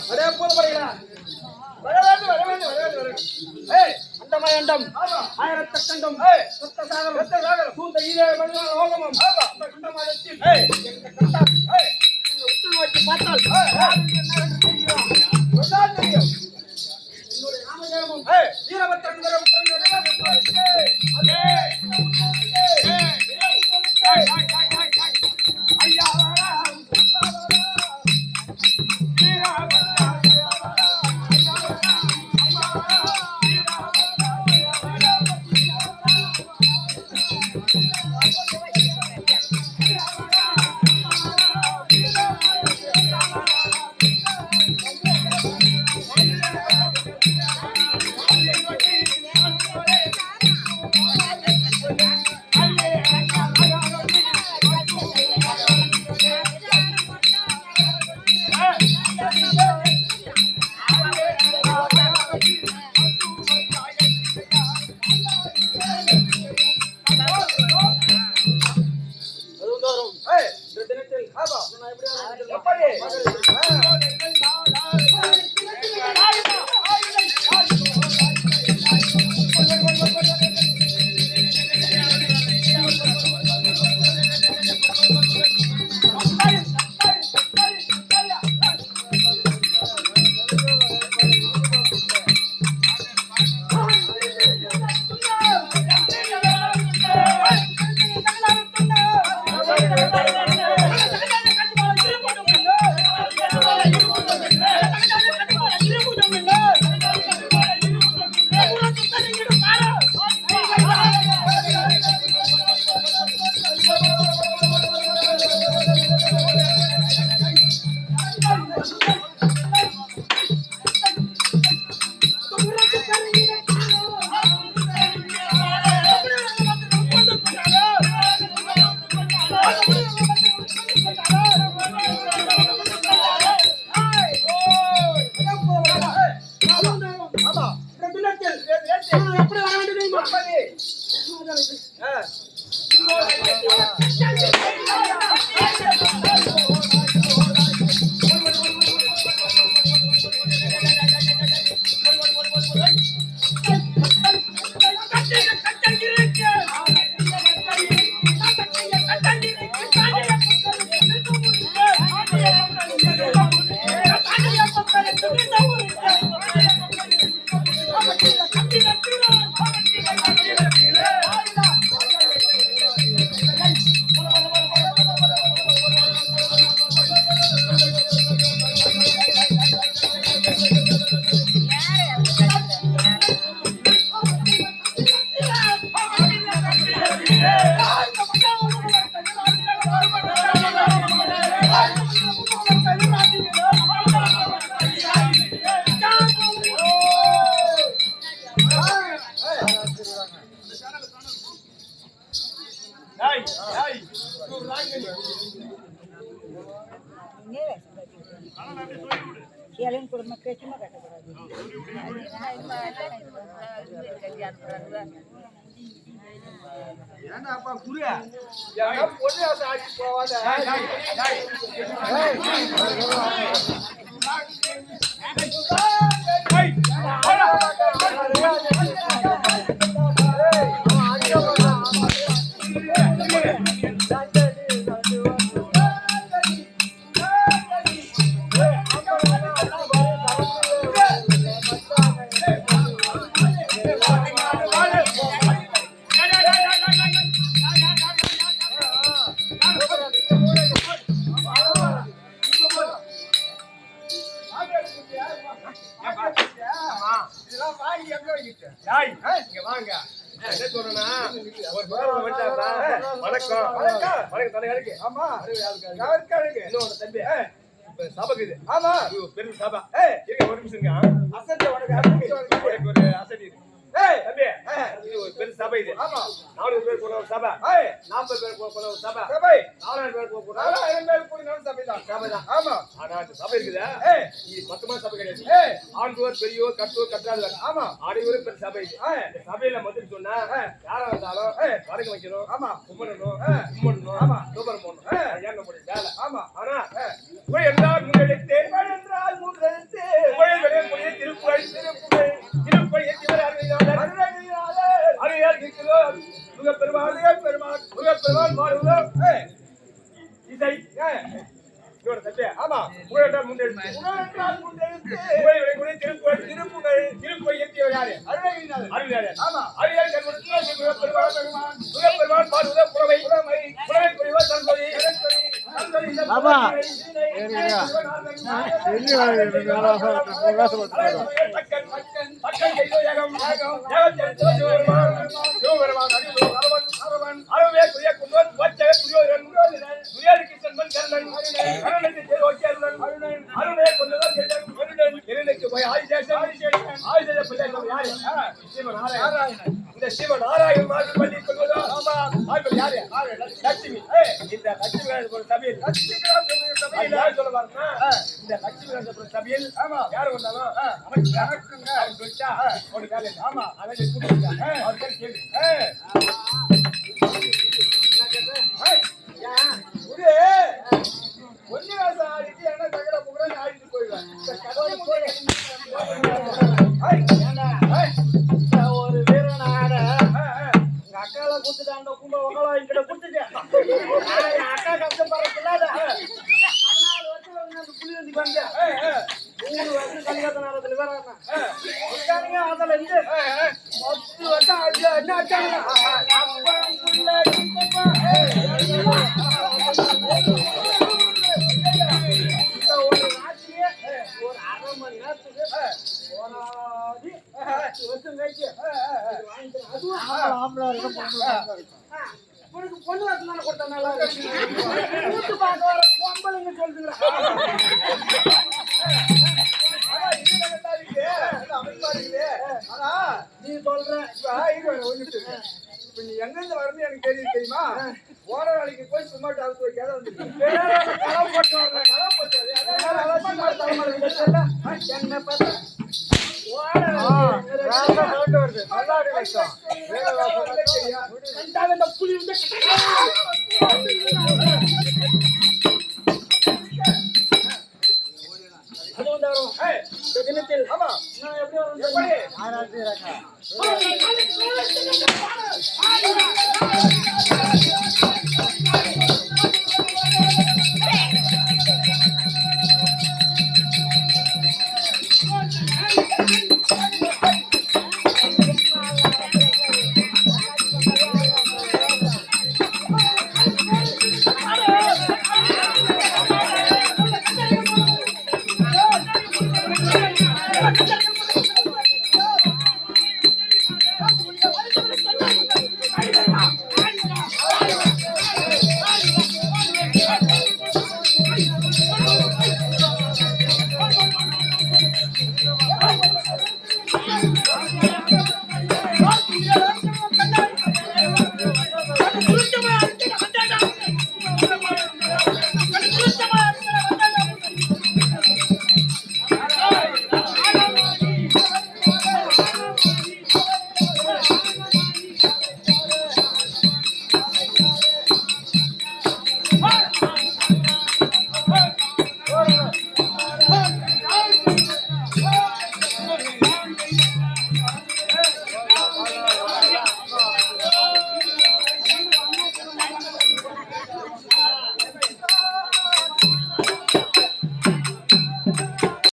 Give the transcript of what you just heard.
அடே போறீங்களா? வர வேண்டும். ஏய் அந்த மயண்டம் ஆயிரத்தக்கண்டம் சத்த சாகரம் சூந்த ஈரே மனிதன லோகமும் அந்த கண்டமானத்தில் இந்த கண்டா இந்த உற்று நோக்கி பார்த்தால் தெரியும். என்னுடைய நாமதேவம் வீரபத்திரன் ஐயா ஏன்டாப்பா குருயா யாரா பொண்ணு ஆடி போவாத பெரும் சபா ஒரு நிமிஷம் ஒரு அசதி பெரும் சபை இது 400 பேர் போன ஒரு சபை 40 பேர் போன ஒரு சபை 4000 பேர் போன சபை தான் ஆமா ஆனா அந்த சபை இருக்குதா இது மொத்தமா சபை கிடையாது ஆண்டோர் பெரியோர் கட்டோர் கட்டாதவர் ஆமா அனைவரும் பெரிய சபை இது இந்த சபையில மட்டும் சொன்னா யாரா இருந்தாலும் வணக்கம் வைக்கணும் ஆமா கும்பிடணும் ஆமா சூப்பர் போடணும் ஏன் நம்மளுடைய வேலை ஆமா ஆனா போய் எல்லாரும் முன்னெடுத்து என்றால் முன்னெடுத்து புகழென்றால் முன்னெழுத்து. புகழென்றால் முன்னெழுத்து. புகழை விளைக்கூடிய திருப்புகழ். திருப்புகழ். திருப்புகழ் இயற்றியவர் யாரு? அருணகிரிநாதர். அருள்நாதர். ஆமா. அருள்நாதர் கண்மணி முருகப்பெருமான். முருகப்பெருமான் பாடுவத புலமை. புலமை புரிவர் தன்மொழி. ஆமா. பக்கம் செய்தோ யகம். யகத்தை சிவபெருமான். சிவபெருமான் அடியோர் அரவன். அரவே குரிய குன்றன். வச்சவே துரியோதனன். துரியோதன கிருஷ்ணன் கர்ணன். கர்ணனுக்கு தேர் ஓக்கியருடன். அருணே கொண்டவர் கேட்டன். இரண்டுக்கு போய் ஆதிசேஷன். ஆதிசேஷ பிள்ளை யாரு? சிவநாராயணன். இந்த சிவநாராயணன் மாதிரி பள்ளி கொள்வதா? ஆமா. ஆட்கள் யாரு? லட்சுமி. இந்த லட்சுமி சபையில் யார் சொல்ல பாருங்க. இந்த லட்சுமி சபையில் யார் வந்தாலும் நமக்குங்க சொல்லிட்டா ஒரு வேலை. ஆமா. அதை கூப்பிட்டு அவர் பேர் கேள்வி. ஒன்னு காசு ஆடிட்டு என்ன தகட புகழ ஆடிட்டு போயிடுவேன். ஒரு வீரனாட எங்க அக்கால குத்துட்டாண்ட கும்ப உங்களா இங்கிட்ட குத்துட்டேன். அக்கா கஷ்டப்படுறதுல 14 வருஷம் அந்த புலி வந்து வந்தேன். 3 வருஷம் கல்யாண நேரத்துல வேற அதுல இருந்து 10 வருஷம் ஆச்சு. என்ன ஆச்சாங்க ஒரு ராத்திரியே ஒரு 1/2 மணி நேரத்துக்கு போராடி 10 வருஷம் கழிச்சு உனக்கு பொண்ணு வாசம் தானே கொடுத்தா நல்லா வீட்டு பார்க்க வர பொம்பளைங்க சொல்லுங்க. நீ சொல்ற இப்ப நீ எங்கிருந்து வரணும் எனக்கு தெரியும் தெரியுமா? போற வேலைக்கு போய் சும்மா டாக்டர் வைக்காத வந்து களம் போட்டு வர்றேன். களம் போட்டு என்ன பார்த்தா புலி வந்து அது வந்து தினத்தில் ஆமா நான் எப்படி வரும்